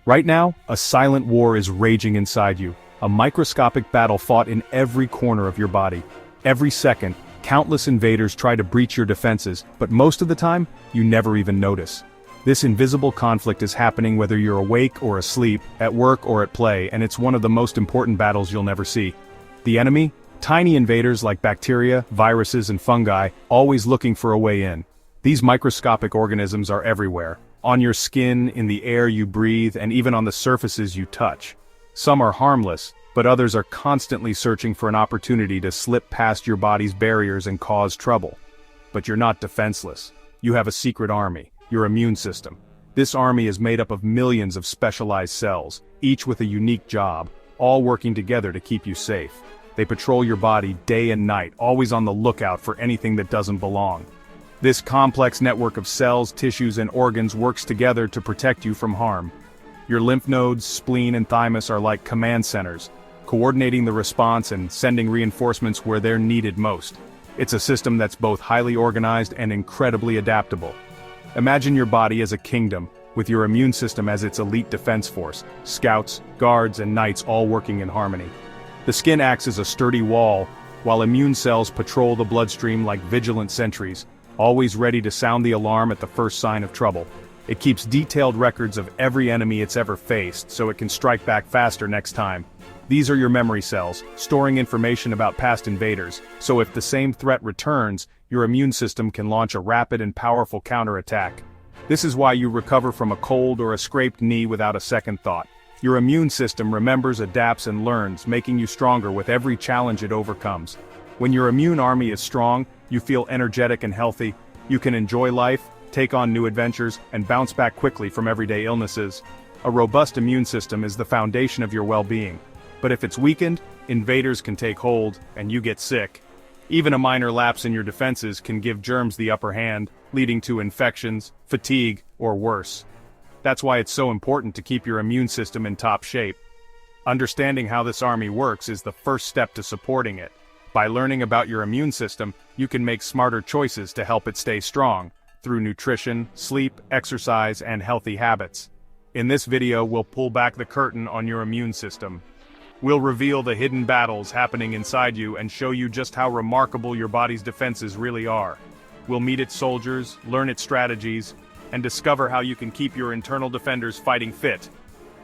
Right now, a silent war is raging inside you, a microscopic battle fought in every corner of your body. Every second, countless invaders try to breach your defenses, but most of the time, you never even notice. This invisible conflict is happening whether you're awake or asleep, at work or at play, and it's one of the most important battles you'll never see. The enemy? Tiny invaders like bacteria, viruses, and fungi, always looking for a way in. These microscopic organisms are everywhere, on your skin, in the air you breathe, and even on the surfaces you touch. Some are harmless, but others are constantly searching for an opportunity to slip past your body's barriers and cause trouble. But you're not defenseless. You have a secret army, your immune system. This army is made up of millions of specialized cells, each with a unique job, all working together to keep you safe. They patrol your body day and night, always on the lookout for anything that doesn't belong. This complex network of cells, tissues, and organs works together to protect you from harm. Your lymph nodes, spleen, and thymus are like command centers, coordinating the response and sending reinforcements where they're needed most. It's a system that's both highly organized and incredibly adaptable. Imagine your body as a kingdom, with your immune system as its elite defense force, scouts, guards, and knights all working in harmony. The skin acts as a sturdy wall, while immune cells patrol the bloodstream like vigilant sentries, always ready to sound the alarm at the first sign of trouble. It keeps detailed records of every enemy it's ever faced, so it can strike back faster next time. These are your memory cells, storing information about past invaders, so if the same threat returns, your immune system can launch a rapid and powerful counterattack. This is why you recover from a cold or a scraped knee without a second thought. Your immune system remembers, adapts, and learns, making you stronger with every challenge it overcomes. When your immune army is strong, you feel energetic and healthy, you can enjoy life, take on new adventures, and bounce back quickly from everyday illnesses. A robust immune system is the foundation of your well-being. But if it's weakened, invaders can take hold, and you get sick. Even a minor lapse in your defenses can give germs the upper hand, leading to infections, fatigue, or worse. That's why it's so important to keep your immune system in top shape. Understanding how this army works is the first step to supporting it. By learning about your immune system, you can make smarter choices to help it stay strong, through nutrition, sleep, exercise, and healthy habits. In this video, we'll pull back the curtain on your immune system. We'll reveal the hidden battles happening inside you and show you just how remarkable your body's defenses really are. We'll meet its soldiers, learn its strategies, and discover how you can keep your internal defenders fighting fit.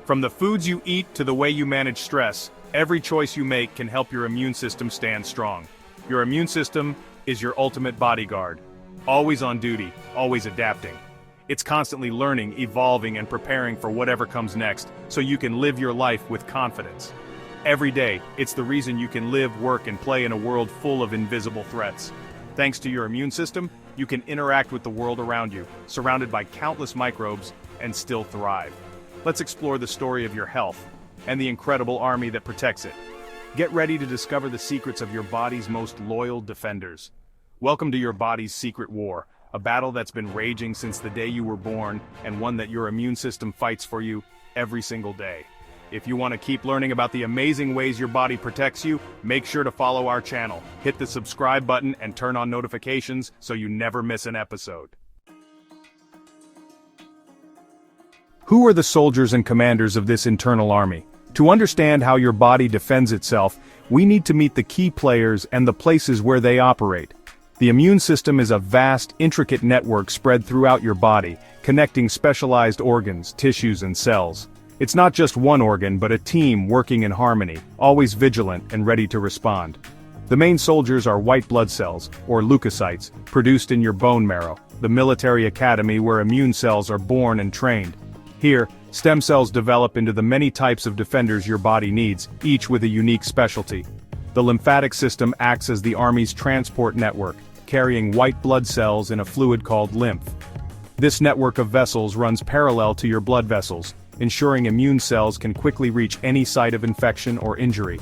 From the foods you eat to the way you manage stress, every choice you make can help your immune system stand strong. Your immune system is your ultimate bodyguard. Always on duty, always adapting. It's constantly learning, evolving, and preparing for whatever comes next, so you can live your life with confidence. Every day, it's the reason you can live, work, and play in a world full of invisible threats. Thanks to your immune system, you can interact with the world around you, surrounded by countless microbes, and still thrive. Let's explore the story of your health, and the incredible army that protects it. Get ready to discover the secrets of your body's most loyal defenders. Welcome to your body's secret war, a battle that's been raging since the day you were born, and one that your immune system fights for you every single day. If you want to keep learning about the amazing ways your body protects you, make sure to follow our channel, hit the subscribe button, and turn on notifications so you never miss an episode. Who are the soldiers and commanders of this internal army? To understand how your body defends itself, we need to meet the key players and the places where they operate. The immune system is a vast, intricate network spread throughout your body, connecting specialized organs, tissues, and cells. It's not just one organ, but a team working in harmony, always vigilant and ready to respond. The main soldiers are white blood cells, or leukocytes, produced in your bone marrow, the military academy where immune cells are born and trained. Here, stem cells develop into the many types of defenders your body needs, each with a unique specialty. The lymphatic system acts as the army's transport network, carrying white blood cells in a fluid called lymph. This network of vessels runs parallel to your blood vessels, ensuring immune cells can quickly reach any site of infection or injury.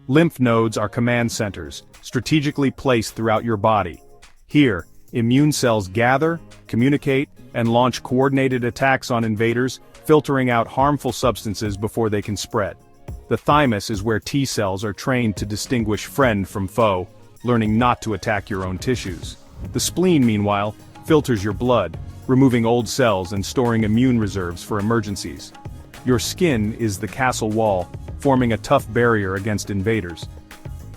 Lymph nodes are command centers, strategically placed throughout your body. Here, immune cells gather, communicate, and launch coordinated attacks on invaders, filtering out harmful substances before they can spread. The thymus is where T cells are trained to distinguish friend from foe, learning not to attack your own tissues. The spleen, meanwhile, filters your blood, removing old cells and storing immune reserves for emergencies. Your skin is the castle wall, forming a tough barrier against invaders.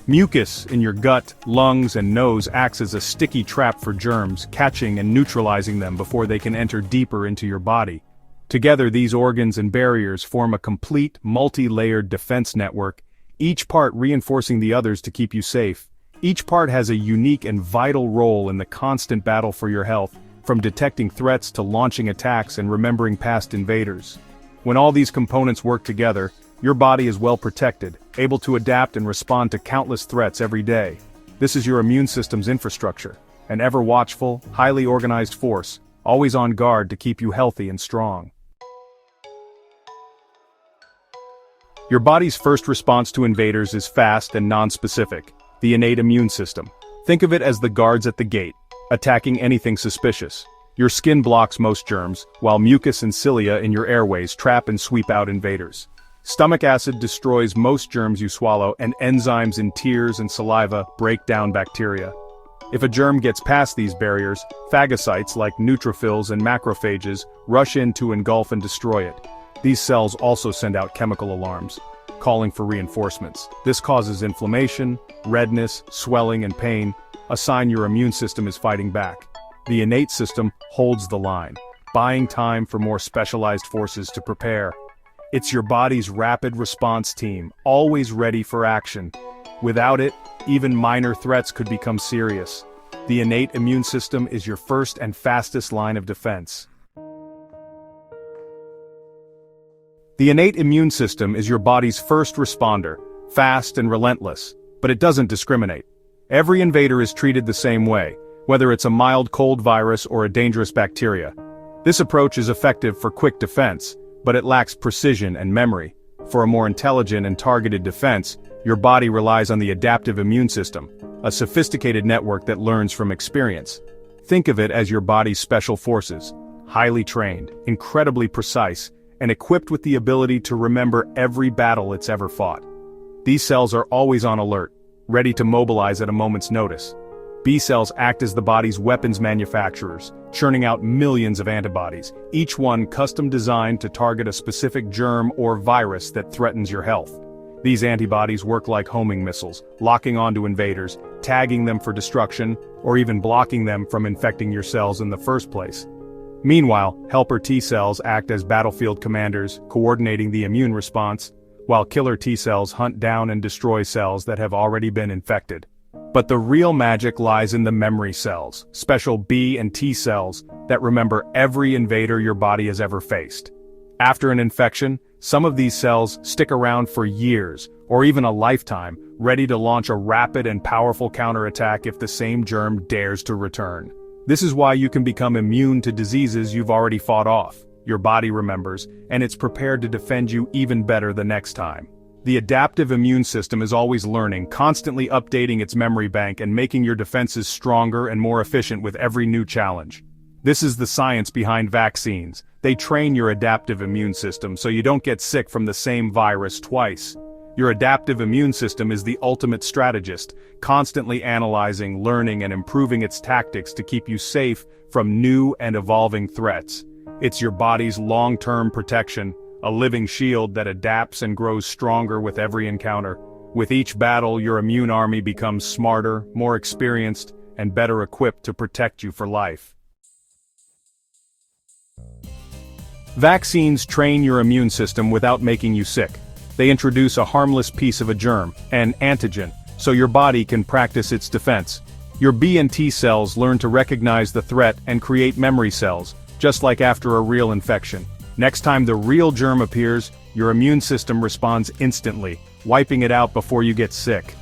Mucus in your gut, lungs, and nose acts as a sticky trap for germs, catching and neutralizing them before they can enter deeper into your body. Together, these organs and barriers form a complete, multi-layered defense network, each part reinforcing the others to keep you safe. Each part has a unique and vital role in the constant battle for your health, from detecting threats to launching attacks and remembering past invaders. When all these components work together, your body is well protected, able to adapt and respond to countless threats every day. This is your immune system's infrastructure, an ever-watchful, highly organized force, always on guard to keep you healthy and strong. Your body's first response to invaders is fast and non-specific, the innate immune system. Think of it as the guards at the gate, attacking anything suspicious. Your skin blocks most germs, while mucus and cilia in your airways trap and sweep out invaders. Stomach acid destroys most germs you swallow, and enzymes in tears and saliva break down bacteria. If a germ gets past these barriers, phagocytes like neutrophils and macrophages rush in to engulf and destroy it. These cells also send out chemical alarms, calling for reinforcements. This causes inflammation, redness, swelling, and pain, a sign your immune system is fighting back. The innate system holds the line, buying time for more specialized forces to prepare. It's your body's rapid response team, always ready for action. Without it, even minor threats could become serious. The innate immune system is your first and fastest line of defense. The innate immune system is your body's first responder, fast and relentless, but it doesn't discriminate. Every invader is treated the same way, whether it's a mild cold virus or a dangerous bacteria. This approach is effective for quick defense, but it lacks precision and memory. For a more intelligent and targeted defense, your body relies on the adaptive immune system, a sophisticated network that learns from experience. Think of it as your body's special forces, highly trained, incredibly precise, and equipped with the ability to remember every battle it's ever fought. These cells are always on alert, ready to mobilize at a moment's notice. B cells act as the body's weapons manufacturers, churning out millions of antibodies, each one custom designed to target a specific germ or virus that threatens your health. These antibodies work like homing missiles, locking onto invaders, tagging them for destruction, or even blocking them from infecting your cells in the first place. Meanwhile, helper T cells act as battlefield commanders, coordinating the immune response, while killer T cells hunt down and destroy cells that have already been infected. But the real magic lies in the memory cells, special B and T cells that remember every invader your body has ever faced. After an infection, some of these cells stick around for years, or even a lifetime, ready to launch a rapid and powerful counterattack if the same germ dares to return. This is why you can become immune to diseases you've already fought off. Your body remembers, and it's prepared to defend you even better the next time. The adaptive immune system is always learning, constantly updating its memory bank and making your defenses stronger and more efficient with every new challenge. This is the science behind vaccines. They train your adaptive immune system so you don't get sick from the same virus twice. Your adaptive immune system is the ultimate strategist, constantly analyzing, learning, and improving its tactics to keep you safe from new and evolving threats. It's your body's long-term protection, a living shield that adapts and grows stronger with every encounter. With each battle, your immune army becomes smarter, more experienced, and better equipped to protect you for life. Vaccines train your immune system without making you sick. They introduce a harmless piece of a germ, an antigen, so your body can practice its defense. Your B and T cells learn to recognize the threat and create memory cells, just like after a real infection. Next time the real germ appears, your immune system responds instantly, wiping it out before you get sick.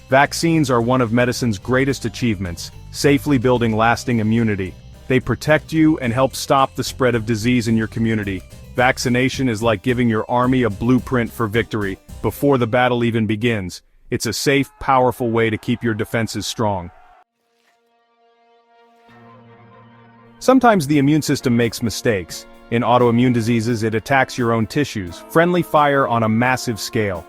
Vaccines are one of medicine's greatest achievements, safely building lasting immunity. They protect you and help stop the spread of disease in your community. Vaccination is like giving your army a blueprint for victory before the battle even begins. It's a safe, powerful way to keep your defenses strong. Sometimes the immune system makes mistakes. In autoimmune diseases, it attacks your own tissues, friendly fire on a massive scale.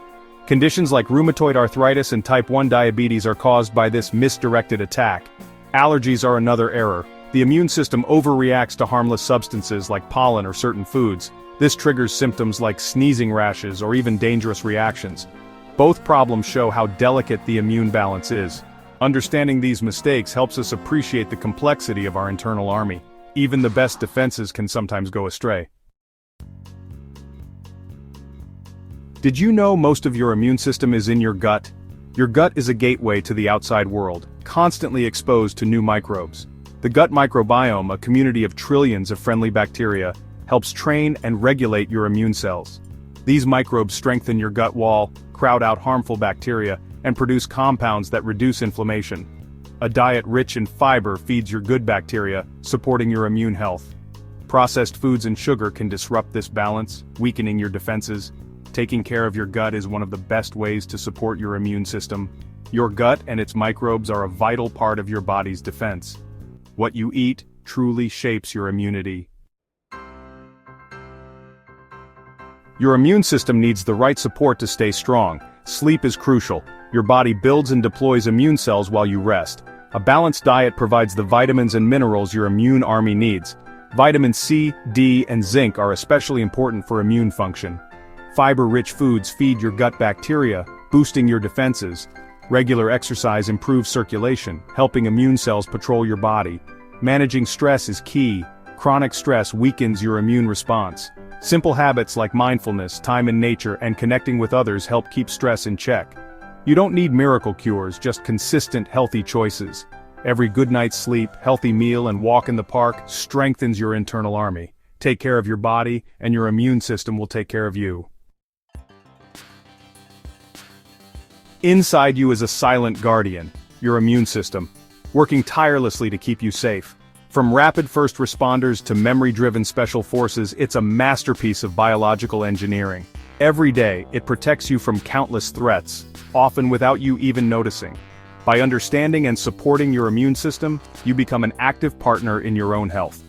Conditions like rheumatoid arthritis and type 1 diabetes are caused by this misdirected attack. Allergies are another error. The immune system overreacts to harmless substances like pollen or certain foods. This triggers symptoms like sneezing rashes or even dangerous reactions. Both problems show how delicate the immune balance is. Understanding these mistakes helps us appreciate the complexity of our internal army. Even the best defenses can sometimes go astray. Did you know most of your immune system is in your gut? Your gut is a gateway to the outside world, constantly exposed to new microbes. The gut microbiome, a community of trillions of friendly bacteria, helps train and regulate your immune cells. These microbes strengthen your gut wall, crowd out harmful bacteria, and produce compounds that reduce inflammation. A diet rich in fiber feeds your good bacteria, supporting your immune health. Processed foods and sugar can disrupt this balance, weakening your defenses. Taking care of your gut is one of the best ways to support your immune system. Your gut and its microbes are a vital part of your body's defense. What you eat truly shapes your immunity. Your immune system needs the right support to stay strong. Sleep is crucial. Your body builds and deploys immune cells while you rest. A balanced diet provides the vitamins and minerals your immune army needs. Vitamin C, D, and zinc are especially important for immune function. Fiber-rich foods feed your gut bacteria, boosting your defenses. Regular exercise improves circulation, helping immune cells patrol your body. Managing stress is key. Chronic stress weakens your immune response. Simple habits like mindfulness, time in nature, and connecting with others help keep stress in check. You don't need miracle cures, just consistent, healthy choices. Every good night's sleep, healthy meal, and walk in the park strengthens your internal army. Take care of your body, and your immune system will take care of you. Inside you is a silent guardian, your immune system, working tirelessly to keep you safe. From rapid first responders to memory-driven special forces, it's a masterpiece of biological engineering. Every day, it protects you from countless threats, often without you even noticing. By understanding and supporting your immune system, you become an active partner in your own health.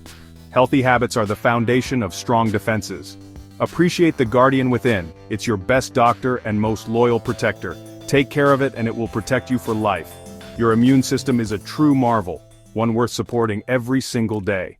Healthy habits are the foundation of strong defenses. Appreciate the guardian within. It's your best doctor and most loyal protector. Take care of it and it will protect you for life. Your immune system is a true marvel, one worth supporting every single day.